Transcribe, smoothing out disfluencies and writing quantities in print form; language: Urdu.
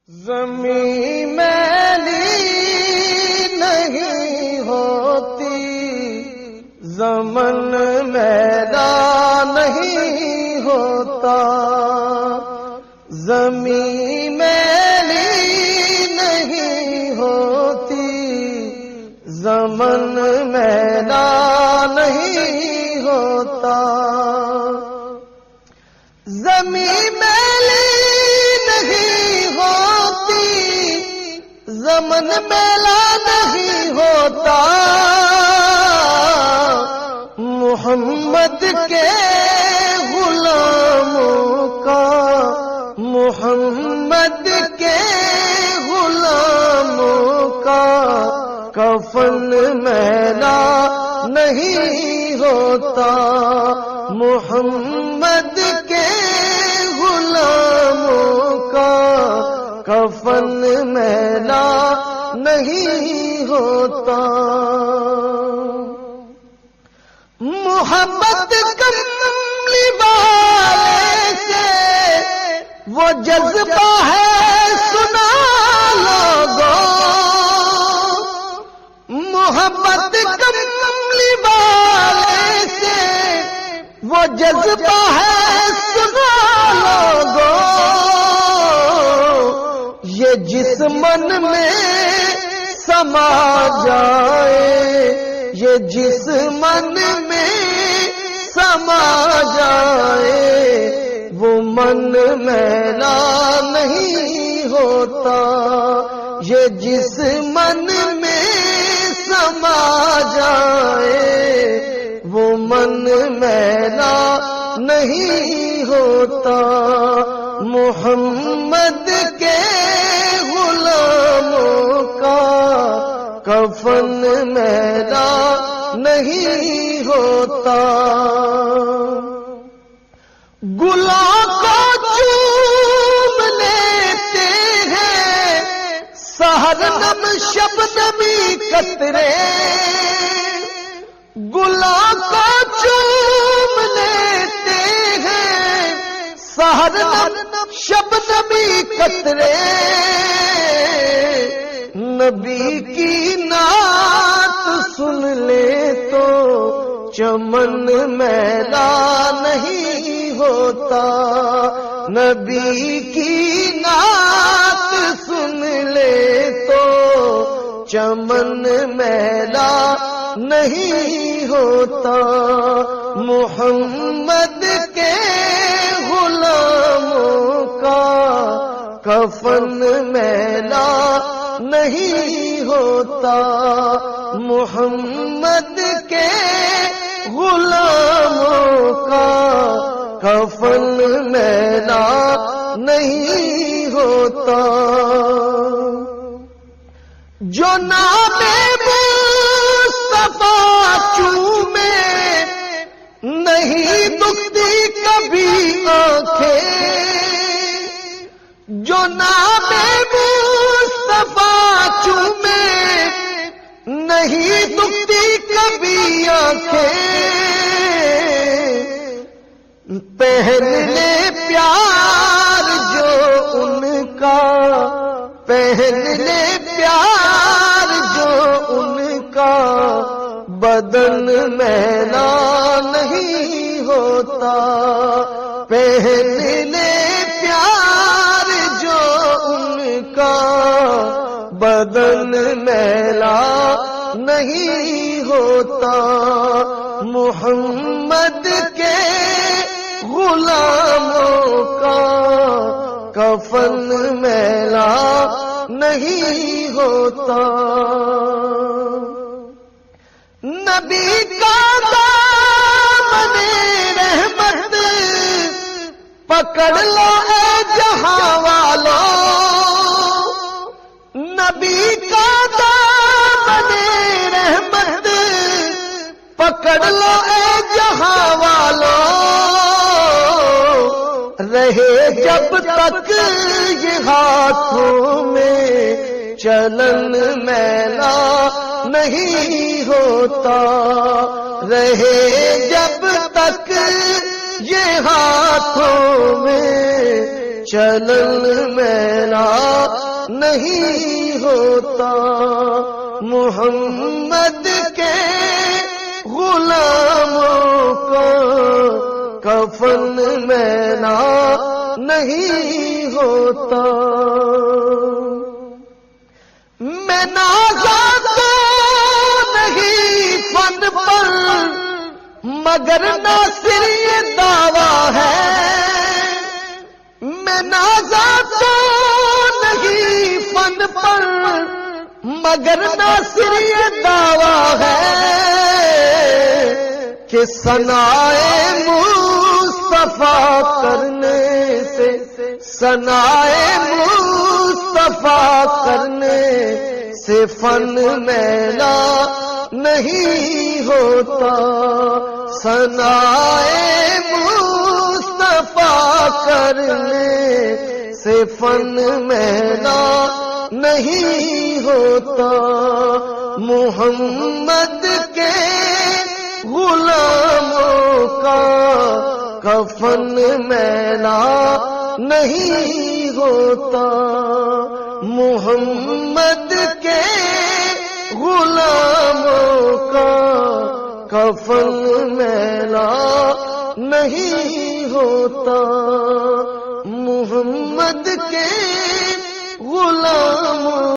زمین میلی نہیں ہوتی، زمن میلا نہیں ہوتا، زمین میلی نہیں ہوتی، زمن میلا نہیں ہوتا، زمین میلی نہیں ہوتی، زمن میلا نہیں ہوتا، محمد کے غلاموں کا، محمد کے غلاموں کا کفن میلا نہیں ہوتا، محمد کے غلاموں کا کفن میلا نہیں ہوتا، محبت کملی والے سے وہ جذبہ ہے سنا لوگوں، محبت کملی والے سے وہ جذبہ ہے سنا لوگوں، یہ جس من میں سما جائے، یہ جس من میں سما جائے، وہ من میلا نہیں ہوتا، یہ جس من میں سما جائے، وہ من میلا نہیں ہوتا، محمد کے غلاموں کا کفن میلا نہیں ہوتا، گلوں کو چوم لیتے ہیں سحرنم شبنمی قطرے، گلوں کو چوم لیتے ہیں سحرنم شبنمی قطرے، نبی کی نعت سن لے تو چمن میلا نہیں ہوتا، نبی کی نعت سن لے تو چمن میلا نہیں ہوتا، محمد کے غلاموں کا کفن میلا نہیں ہوتا، محمد کے غلاموں کا کفن میلا نہیں ہوتا، جو نام مصطفیٰ چومے نہیں دکھتی کبھی آنکھیں، جو نام مصطفیٰ چومے نہیں دکھتی کبھی آنکھیں، پہن لے پیار جو ان کا، پہن لے پیار جو ان کا، بدن میلا نہیں ہوتا، پہن لے پیار جو ان کا، بدن میلا نہیں ہوتا، محمد کے غلاموں کا کفن میلا نہیں ہوتا، نبی کا دامن رحمت پکڑ لو اے جہاں والوں، نبی کا دامن رحمت پکڑ لو اے جہاں والوں، رہے جب تک یہ ہاتھوں میں چلن میلا نہیں ہوتا، رہے جب تک یہ ہاتھوں میں چلن میلا نہیں ہوتا، محمد کے غلاموں کا کفن میلا نہیں ہوتا۔ میں نازا تو نہیں فن پر، مگر ناصر یہ دعویٰ ہے، میں نازا تو نہیں فن پر، مگر ناصر یہ دعویٰ ہے کہ ثنائے مصطفیٰ کرنے سے، ثنائے مصطفیٰ کرنے سے فن میلا نہیں ہوتا، ثنائے مصطفیٰ کرنے سے فن میلا نہیں ہوتا، محمد کے غلاموں کا کفن میلا نہیں ہوتا، محمد کے غلاموں کا کفن میلا نہیں ہوتا، محمد کے غلاموں